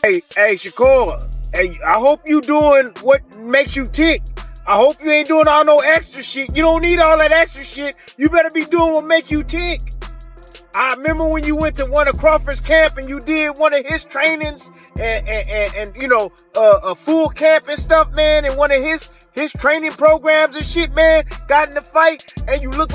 Hey, Shakur. Hey, I hope you doing what makes you tick. I hope you ain't doing all no extra shit. You don't need all that extra shit. You better be doing what make you tick. I remember when you went to one of Crawford's camp and you did one of his trainings and you know, a full camp and stuff, man, and one of his training programs and shit, man, got in the fight and you look.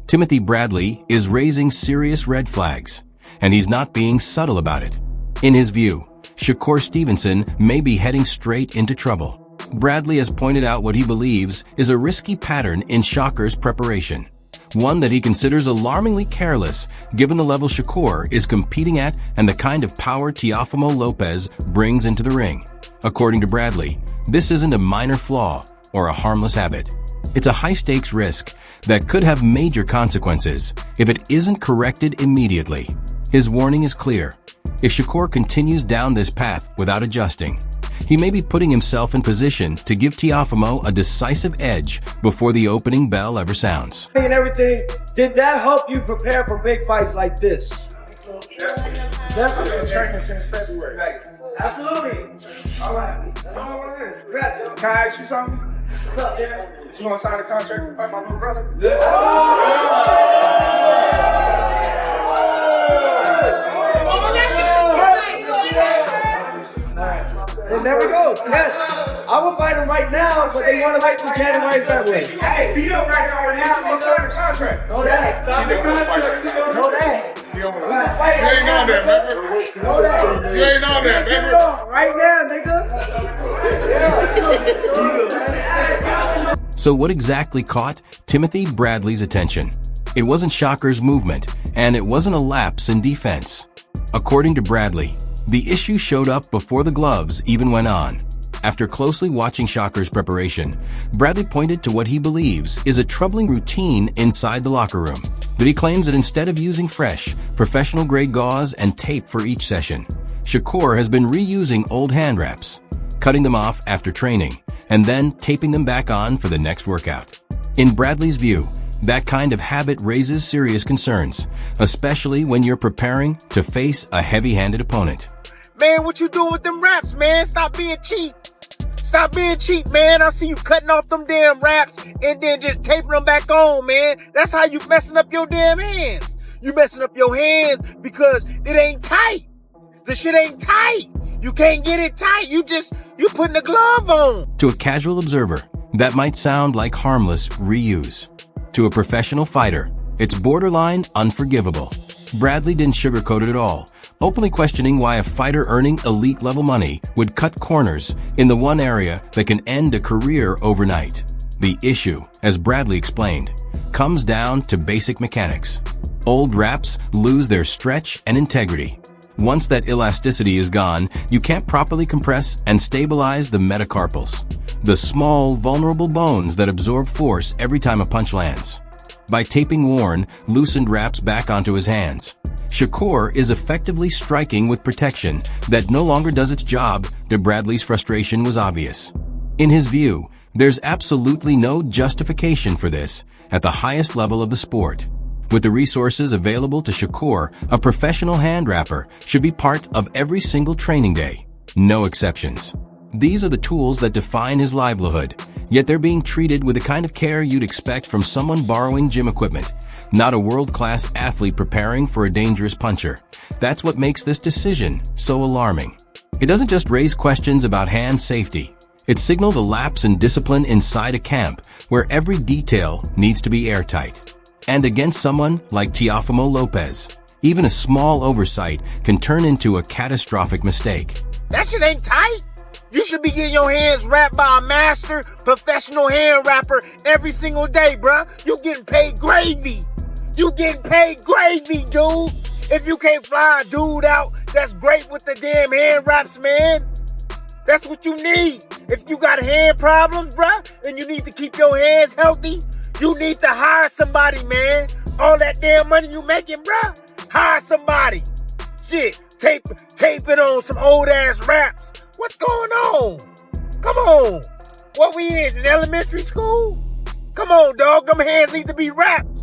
Timothy Bradley is raising serious red flags, and he's not being subtle about it. In his view, Shakur Stevenson may be heading straight into trouble. Bradley has pointed out what he believes is a risky pattern in Shakur's preparation, one that he considers alarmingly careless given the level Shakur is competing at and the kind of power Teofimo Lopez brings into the ring. According to Bradley, this isn't a minor flaw or a harmless habit. It's a high-stakes risk that could have major consequences if it isn't corrected immediately. His warning is clear. If Shakur continues down this path without adjusting, he may be putting himself in position to give Teofimo a decisive edge before the opening bell ever sounds. And everything, did that help you prepare for big fights like this? Definitely been training since February. Absolutely. All right. Can I ask you something? What's up, man? You want to sign a contract to fight my little brother? Yes. And there we go. Yes. I will fight him right now, but they want to wait till January, February. Hey, beat up right now. I'm going to sign a contract. Know that. Sign the contract. Know that. You ain't on there, remember? Know that. You ain't on there, remember? Right now, nigga. So what exactly caught Timothy Bradley's attention? It wasn't Shakur's movement, and it wasn't a lapse in defense. According to Bradley, the issue showed up before the gloves even went on. After closely watching Shakur's preparation, Bradley pointed to what he believes is a troubling routine inside the locker room. But he claims that instead of using fresh, professional-grade gauze and tape for each session, Shakur has been reusing old hand wraps, cutting them off after training, and then taping them back on for the next workout. In Bradley's view, that kind of habit raises serious concerns, especially when you're preparing to face a heavy-handed opponent. Man, what you doing with them wraps, man? Stop being cheap. Stop being cheap, man. I see you cutting off them damn wraps and then just taping them back on, man. That's how you messing up your damn hands. You messing up your hands because it ain't tight. The shit ain't tight. You can't get it tight. You putting a glove on. To a casual observer, that might sound like harmless reuse. To a professional fighter, it's borderline unforgivable. Bradley didn't sugarcoat it at all, openly questioning why a fighter earning elite-level money would cut corners in the one area that can end a career overnight. The issue, as Bradley explained, comes down to basic mechanics. Old wraps lose their stretch and integrity. Once that elasticity is gone, you can't properly compress and stabilize the metacarpals, the small, vulnerable bones that absorb force every time a punch lands. By taping worn, loosened wraps back onto his hands, Shakur is effectively striking with protection that no longer does its job. To Bradley's frustration was obvious. In his view, there's absolutely no justification for this at the highest level of the sport. With the resources available to Shakur, a professional hand wrapper should be part of every single training day. No exceptions. These are the tools that define his livelihood, yet they're being treated with the kind of care you'd expect from someone borrowing gym equipment, not a world-class athlete preparing for a dangerous puncher. That's what makes this decision so alarming. It doesn't just raise questions about hand safety. It signals a lapse in discipline inside a camp where every detail needs to be airtight. And against someone like Teofimo Lopez, even a small oversight can turn into a catastrophic mistake. That shit ain't tight. You should be getting your hands wrapped by a master professional hand wrapper every single day, bruh. You getting paid gravy. You getting paid gravy, dude. If you can't fly a dude out, that's great with the damn hand wraps, man. That's what you need. If you got hand problems, bruh, and you need to keep your hands healthy, you need to hire somebody, man. All that damn money you making, bruh, hire somebody. Shit, tape it on some old-ass wraps. What's going on? Come on. What we in elementary school? Come on, dog. Them hands need to be wrapped.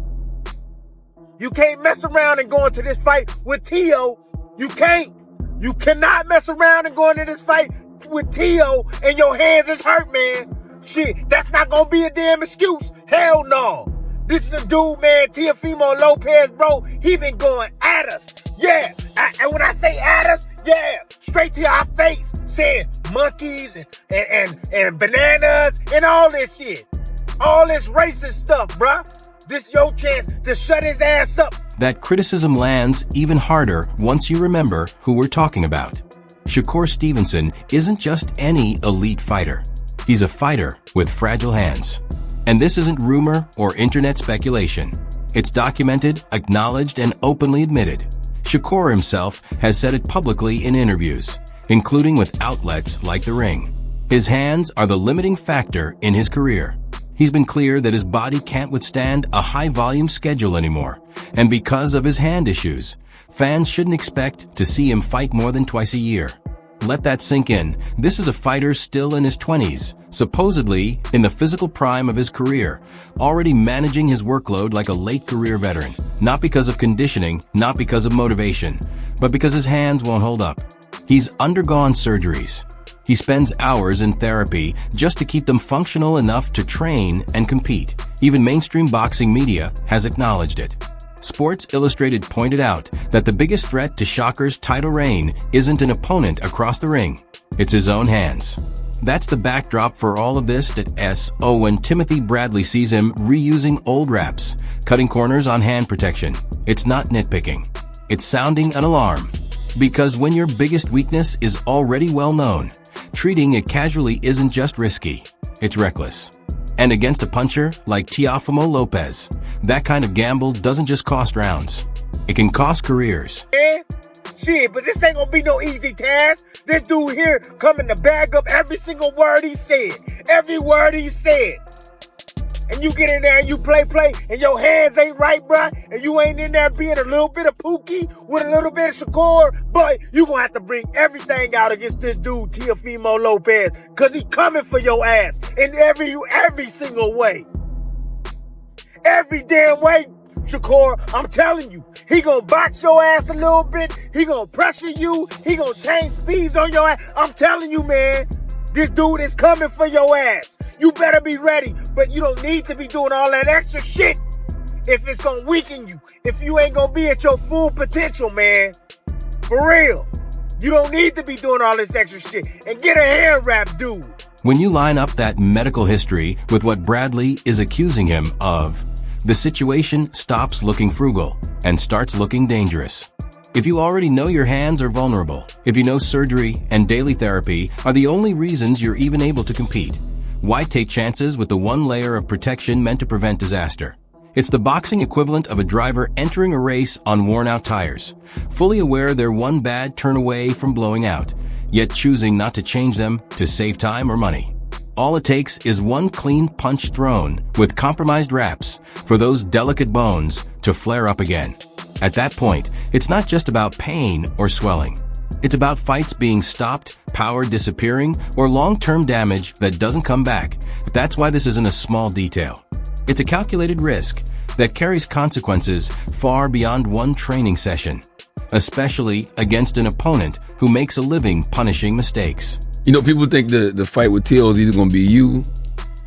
You can't mess around and go into this fight with Teo. You can't. You cannot mess around and go into this fight with Teo and your hands is hurt, man. Shit, that's not gonna be a damn excuse. Hell no. This is a dude, man, Teofimo Lopez, bro. He been going at us. Yeah. And when I say at us, yeah, straight to our face, saying monkeys and bananas and all this shit. All this racist stuff, bruh. This your chance to shut his ass up. That criticism lands even harder once you remember who we're talking about. Shakur Stevenson isn't just any elite fighter. He's a fighter with fragile hands. And this isn't rumor or internet speculation. It's documented, acknowledged, and openly admitted. Shakur himself has said it publicly in interviews, including with outlets like The Ring. His hands are the limiting factor in his career. He's been clear that his body can't withstand a high-volume schedule anymore, and because of his hand issues, fans shouldn't expect to see him fight more than twice a year. Let that sink in. This is a fighter still in his 20s, supposedly in the physical prime of his career, already managing his workload like a late career veteran, not because of conditioning, not because of motivation, but because his hands won't hold up. He's undergone surgeries. He spends hours in therapy just to keep them functional enough to train and compete. Even mainstream boxing media has acknowledged it. Sports Illustrated pointed out that the biggest threat to Shakur's title reign isn't an opponent across the ring, it's his own hands. That's the backdrop for all of this when Timothy Bradley sees him reusing old wraps, cutting corners on hand protection. It's not nitpicking. It's sounding an alarm. Because when your biggest weakness is already well known, treating it casually isn't just risky, it's reckless. And against a puncher like Teofimo Lopez, that kind of gamble doesn't just cost rounds. It can cost careers. Yeah, shit, but this ain't gonna be no easy task. This dude here coming to bag up every single word he said. Every word he said. And you get in there and you play, and your hands ain't right, bruh, and you ain't in there being a little bit of Pookie with a little bit of Shakur, boy, you gonna have to bring everything out against this dude, Teofimo Lopez, cause he coming for your ass in every single way. Every damn way, Shakur, I'm telling you, he gonna box your ass a little bit, he gonna pressure you, he gonna change speeds on your ass. I'm telling you, man, this dude is coming for your ass. You better be ready, but you don't need to be doing all that extra shit if it's gonna weaken you, if you ain't gonna be at your full potential, man. For real. You don't need to be doing all this extra shit. And get a hand wrap, dude. When you line up that medical history with what Bradley is accusing him of, the situation stops looking frugal and starts looking dangerous. If you already know your hands are vulnerable, if you know surgery and daily therapy are the only reasons you're even able to compete, why take chances with the one layer of protection meant to prevent disaster? It's the boxing equivalent of a driver entering a race on worn-out tires, fully aware they're one bad turn away from blowing out, yet choosing not to change them to save time or money. All it takes is one clean punch thrown with compromised wraps for those delicate bones to flare up again. At that point, it's not just about pain or swelling. It's about fights being stopped, power disappearing, or long-term damage that doesn't come back. That's why this isn't a small detail. It's a calculated risk that carries consequences far beyond one training session, especially against an opponent who makes a living punishing mistakes. You know, people think the fight with Teo is either going to be you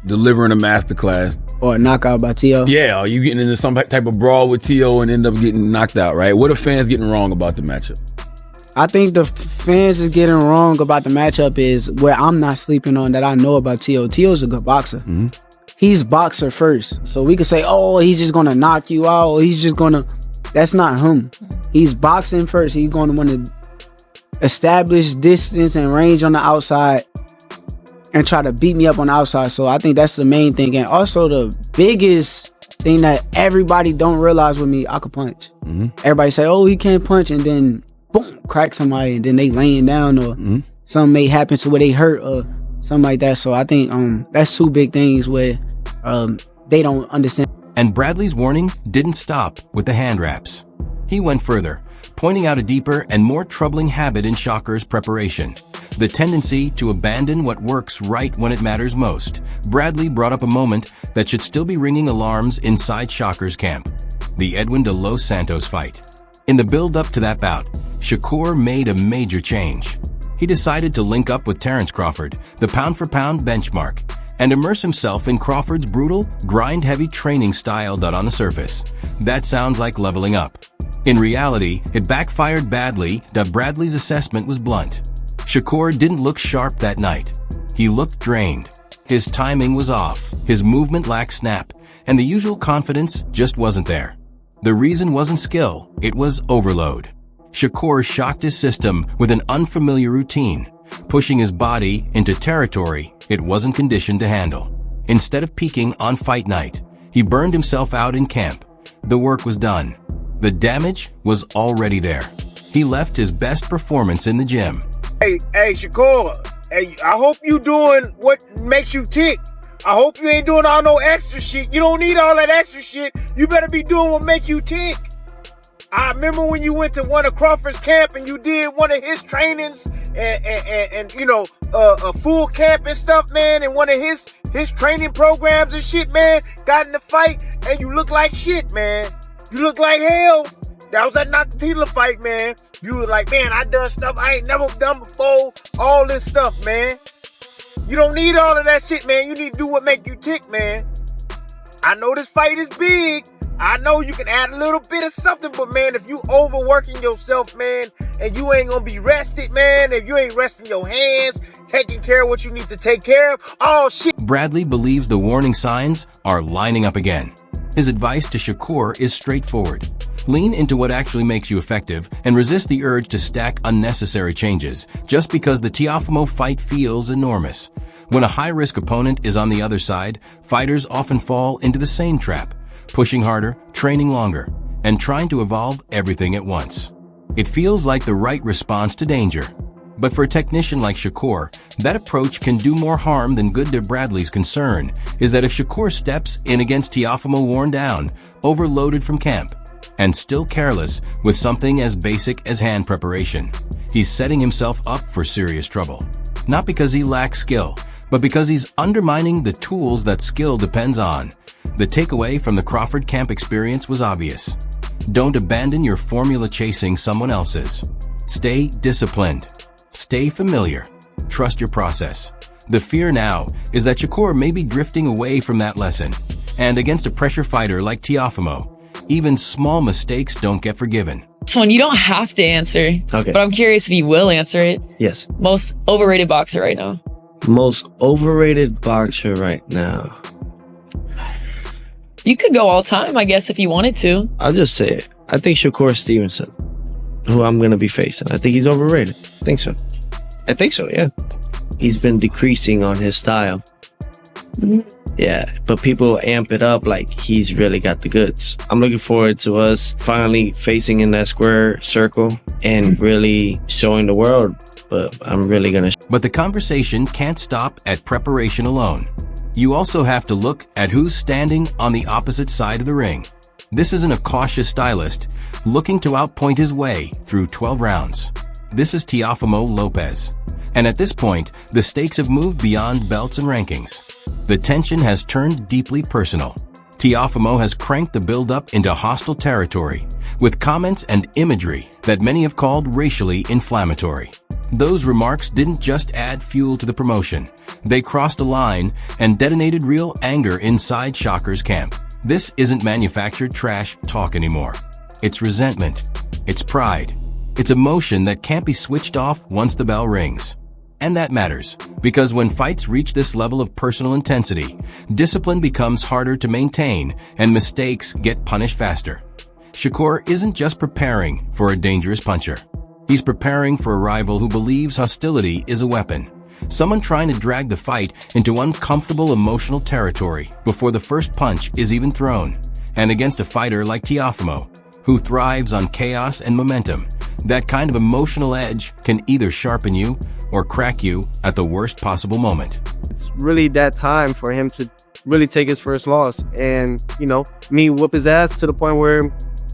delivering a masterclass or a knockout by Teo. Yeah, or you getting into some type of brawl with Teo and end up getting knocked out, right? What are fans getting wrong about the matchup? I think the fans is getting wrong about the matchup is where I'm not sleeping on that I know about Teo. Teo's a good boxer. Mm-hmm. He's boxer first. So we could say, oh, he's just going to knock you out. He's just going to... That's not him. He's boxing first. He's going to want to establish distance and range on the outside and try to beat me up on the outside. So I think that's the main thing. And also the biggest thing that everybody don't realize with me, I could punch. Mm-hmm. Everybody say, oh, he can't punch, and then boom, crack somebody, and then they laying down, or something may happen to where they hurt or something like that. So I think that's two big things where they don't understand. And Bradley's warning didn't stop with the hand wraps. He went further, pointing out a deeper and more troubling habit in Shakur's preparation: the tendency to abandon what works right when it matters most. Bradley brought up a moment that should still be ringing alarms inside Shakur's camp. the Edwin de Los Santos fight. In the build-up to that bout, Shakur made a major change. He decided to link up with Terrence Crawford, the pound-for-pound benchmark, and immerse himself in Crawford's brutal, grind-heavy training style that on the surface, that sounds like leveling up. In reality, it backfired badly that Bradley's assessment was blunt. Shakur didn't look sharp that night. He looked drained. His timing was off, his movement lacked snap, and the usual confidence just wasn't there. The reason wasn't skill, it was overload. Shakur shocked his system with an unfamiliar routine, pushing his body into territory it wasn't conditioned to handle. Instead of peaking on fight night, he burned himself out in camp. The work was done. The damage was already there. He left his best performance in the gym. Hey, Shakur. Hey, I hope you doing what makes you tick. I hope you ain't doing all no extra shit. You don't need all that extra shit. You better be doing what make you tick. I remember when you went to one of Crawford's camp and you did one of his trainings and you know, a full camp and stuff, man, and one of his training programs and shit, man, got in the fight and you look like shit, man. You look like hell. That was that Nakathila fight, man. You was like, man, I done stuff I ain't never done before. All this stuff, man. You don't need all of that shit, man. You need to do what make you tick, man. I know this fight is big. I know you can add a little bit of something, but man, if you overworking yourself, man, and you ain't gonna be rested, man, if you ain't resting your hands, taking care of what you need to take care of, oh shit. Bradley believes the warning signs are lining up again. His advice to Shakur is straightforward. Lean into what actually makes you effective and resist the urge to stack unnecessary changes just because the Teofimo fight feels enormous. When a high-risk opponent is on the other side, fighters often fall into the same trap, pushing harder, training longer, and trying to evolve everything at once. It feels like the right response to danger. But for a technician like Shakur, that approach can do more harm than good to Bradley's concern is that if Shakur steps in against Teofimo worn down, overloaded from camp, and still careless with something as basic as hand preparation, he's setting himself up for serious trouble. Not because he lacks skill, but because he's undermining the tools that skill depends on. The takeaway from the Crawford camp experience was obvious. Don't abandon your formula chasing someone else's. Stay disciplined. Stay familiar. Trust your process. The fear now is that Shakur may be drifting away from that lesson. And against a pressure fighter like Teofimo, even small mistakes don't get forgiven. This one you don't have to answer. Okay. But I'm curious if you will answer it. Yes. Most overrated boxer right now. Most overrated boxer right now. You could go all time, I guess, if you wanted to. I'll just say it. I think Shakur Stevenson, who I'm going to be facing. I think he's overrated. I think so. Yeah. He's been decreasing on his style. Yeah, but people amp it up like he's really got the goods. I'm looking forward to us finally facing in that square circle and really showing the world. But I'm really going to... But the conversation can't stop at preparation alone. You also have to look at who's standing on the opposite side of the ring. This isn't a cautious stylist looking to outpoint his way through 12 rounds. This is Teofimo Lopez. And at this point, the stakes have moved beyond belts and rankings. The tension has turned deeply personal. Teofimo has cranked the build-up into hostile territory, with comments and imagery that many have called racially inflammatory. Those remarks didn't just add fuel to the promotion. They crossed a line and detonated real anger inside Shakur's camp. This isn't manufactured trash talk anymore. It's resentment. It's pride. It's emotion that can't be switched off once the bell rings. And that matters, because when fights reach this level of personal intensity, discipline becomes harder to maintain and mistakes get punished faster. Shakur isn't just preparing for a dangerous puncher. He's preparing for a rival who believes hostility is a weapon. Someone trying to drag the fight into uncomfortable emotional territory before the first punch is even thrown. And against a fighter like Teofimo, who thrives on chaos and momentum, that kind of emotional edge can either sharpen you or crack you at the worst possible moment. It's really that time for him to really take his first loss and, you know, me whoop his ass to the point where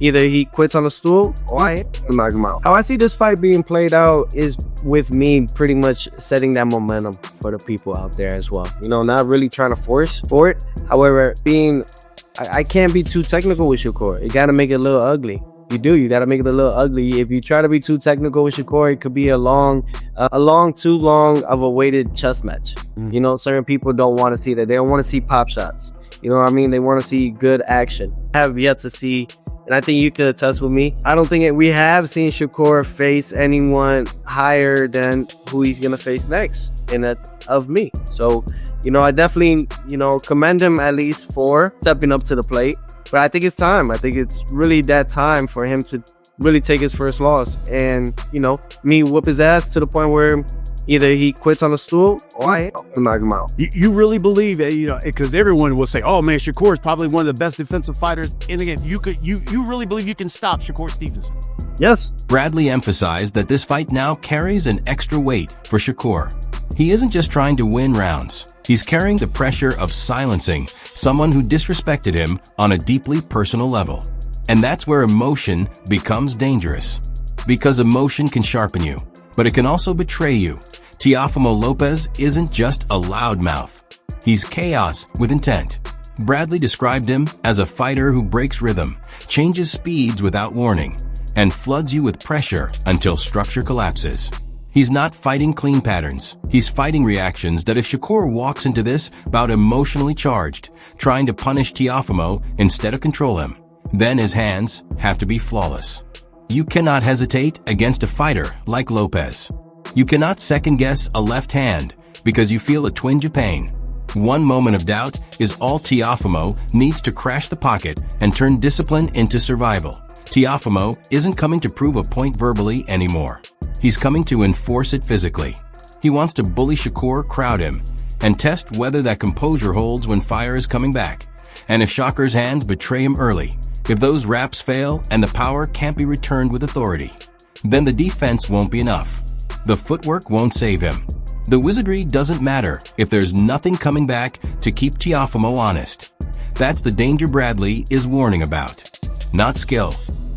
Either he quits on the stool or I knock him out. How I see this fight being played out is with me pretty much setting that momentum for the people out there as well. You know, not really trying to force for it. However, I can't be too technical with Shakur. You got to make it a little ugly. You got to make it a little ugly. If you try to be too technical with Shakur, it could be too long of a weighted chess match. You know, certain people don't want to see that. They don't want to see pop shots. You know what I mean? They want to see good action. I have yet to see, and I think you could attest with me, I don't think we have seen Shakur face anyone higher than who he's going to face next, and that's of me. So, you know, I definitely, you know, commend him at least for stepping up to the plate. But I think it's time. I think it's really that time for him to really take his first loss and, you know, me whoop his ass to the point where either he quits on the stool or I knock him out. You really believe that, you know, because everyone will say, oh man, Shakur is probably one of the best defensive fighters in the game. You really believe you can stop Shakur Stevenson? Yes. Bradley emphasized that this fight now carries an extra weight for Shakur. He isn't just trying to win rounds. He's carrying the pressure of silencing someone who disrespected him on a deeply personal level. And that's where emotion becomes dangerous. Because emotion can sharpen you, but it can also betray you. Teofimo Lopez isn't just a loudmouth. He's chaos with intent. Bradley described him as a fighter who breaks rhythm, changes speeds without warning, and floods you with pressure until structure collapses. He's not fighting clean patterns. He's fighting reactions that if Shakur walks into this bout emotionally charged, trying to punish Teofimo instead of control him, then his hands have to be flawless. You cannot hesitate against a fighter like Lopez. You cannot second-guess a left hand because you feel a twinge of pain. One moment of doubt is all Teofimo needs to crash the pocket and turn discipline into survival. Teofimo isn't coming to prove a point verbally anymore. He's coming to enforce it physically. He wants to bully Shakur, crowd him, and test whether that composure holds when fire is coming back. And if Shakur's hands betray him early, if those wraps fail and the power can't be returned with authority, then the defense won't be enough. The footwork won't save him. The wizardry doesn't matter if there's nothing coming back to keep Teofimo honest. That's the danger Bradley is warning about. Not skill,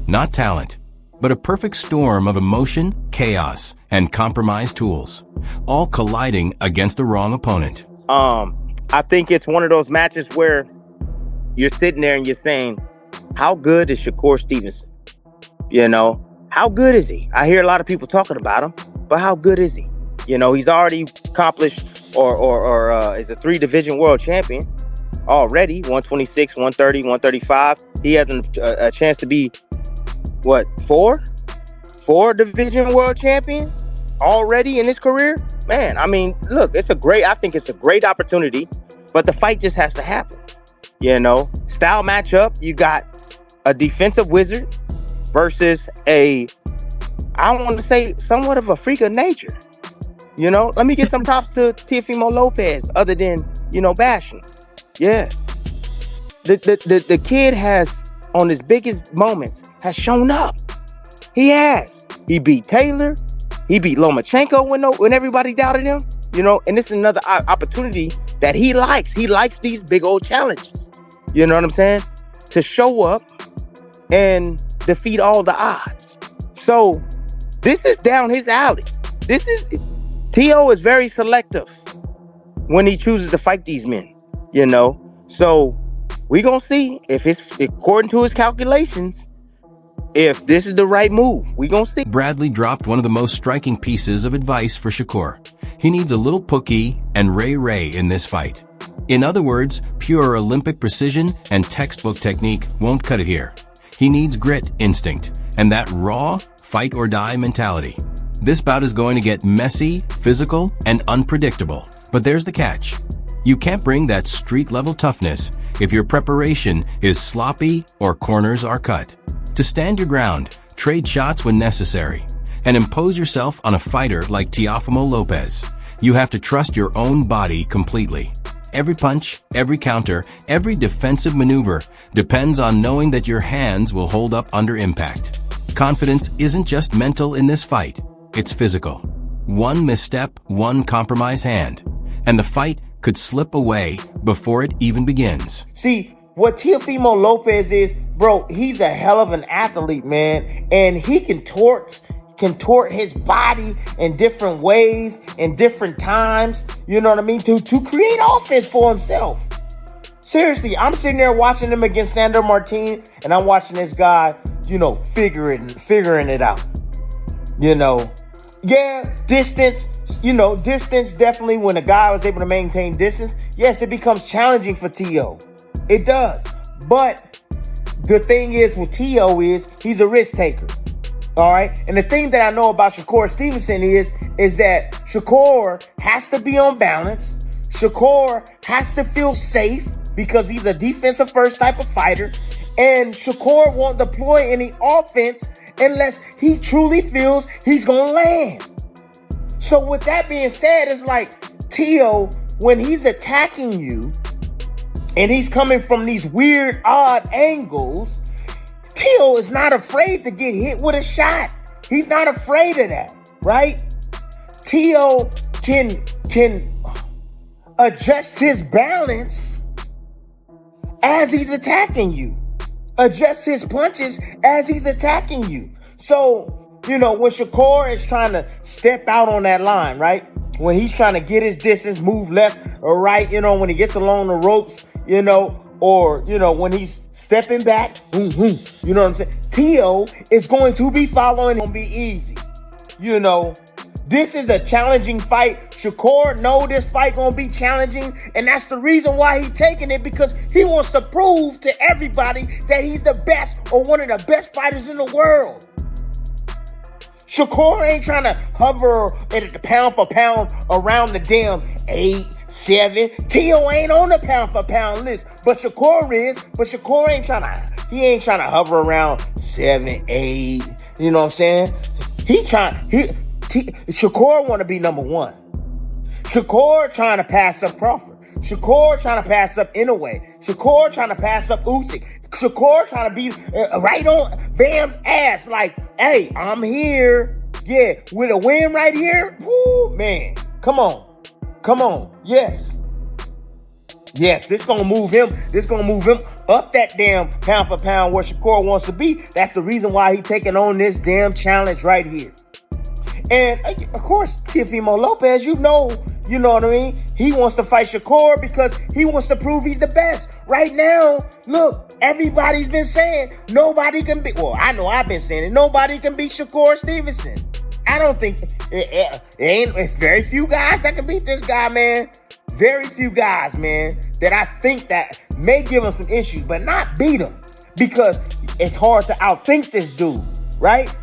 not talent, but a perfect storm of emotion, chaos, and compromised tools, all colliding against the wrong opponent. I think it's one of those matches where you're sitting there and you're saying, how good is Shakur Stevenson? You know, how good is he? I hear a lot of people talking about him, but how good is he? You know, he's already accomplished or is a 3-division world champion already, 126, 130, 135. He has a chance to be, what, 4-division world champion already in his career? Man, I mean, look, I think it's a great opportunity, but the fight just has to happen. You know, style matchup, you got a defensive wizard versus I want to say somewhat of a freak of nature. You know, let me get some props to Teofimo Lopez other than, you know, bashing. Yeah. The kid has, on his biggest moments, has shown up. He has. He beat Taylor. He beat Lomachenko when everybody doubted him. You know, and this is another opportunity that he likes. He likes these big old challenges. You know what I'm saying? To show up and defeat all the odds. So this is down his alley. Teo is very selective when he chooses to fight these men, you know? So we gonna see if according to his calculations, if this is the right move. We gonna see. Bradley dropped one of the most striking pieces of advice for Shakur. He needs a little Pookie and Ray in this fight. In other words, pure Olympic precision and textbook technique won't cut it here. He needs grit, instinct, and that raw, fight-or-die mentality. This bout is going to get messy, physical, and unpredictable. But there's the catch. You can't bring that street-level toughness if your preparation is sloppy or corners are cut. To stand your ground, trade shots when necessary, and impose yourself on a fighter like Teofimo Lopez, you have to trust your own body completely. Every punch, every counter, every defensive maneuver depends on knowing that your hands will hold up under impact. Confidence isn't just mental in this fight, it's physical. One misstep, one compromised hand, and the fight could slip away before it even begins. See, what Teofimo Lopez is, bro, he's a hell of an athlete, man. And he contort his body in different ways, in different times, you know what I mean, to create offense for himself. Seriously, I'm sitting there watching him against Sandor Martin, and I'm watching this guy, you know, figuring it out. You know, yeah, distance definitely, when a guy was able to maintain distance, yes, it becomes challenging for T.O. It does. But the thing is with T.O. is he's a risk taker. All right. And the thing that I know about Shakur Stevenson is that Shakur has to be on balance. Shakur has to feel safe because he's a defensive first type of fighter. And Shakur won't deploy any offense unless he truly feels he's going to land. So with that being said, it's like T.O., when he's attacking you and he's coming from these weird, odd angles, T.O. is not afraid to get hit with a shot. He's not afraid of that, right? T.O. can adjust his balance as he's attacking you. Adjust his punches as he's attacking you. So, you know, when Shakur is trying to step out on that line, right? When he's trying to get his distance, move left or right, you know, when he gets along the ropes, you know, or, you know, when he's stepping back, you know what I'm saying? T.O. is going to be following, going to be easy. You know, this is a challenging fight. Shakur know this fight going to be challenging, and that's the reason why he's taking it, because he wants to prove to everybody that he's the best or one of the best fighters in the world. Shakur ain't trying to hover at the pound for pound around the damn 8, 7. T.O. ain't on the pound for pound list, but Shakur is. But Shakur ain't trying to hover around 7, 8. You know what I'm saying? Shakur want to be number one. Shakur trying to pass up Crawford. Shakur trying to pass up Inoue. Shakur trying to pass up Usyk. Shakur trying to be right on Bam's ass. Like, hey, I'm here. Yeah, with a win right here. Woo, man. Come on. Yes. Yes, this gonna move him. This gonna move him up that damn pound for pound where Shakur wants to be. That's the reason why he taking on this damn challenge right here. And of course, Teofimo Lopez, you know what I mean? He wants to fight Shakur because he wants to prove he's the best. Right now, look, everybody's been saying nobody can beat, well, I know I've been saying it, nobody can beat Shakur Stevenson. I don't think, it's very few guys that can beat this guy, man. Very few guys, man, that I think that may give him some issues, but not beat him, because it's hard to outthink this dude, right?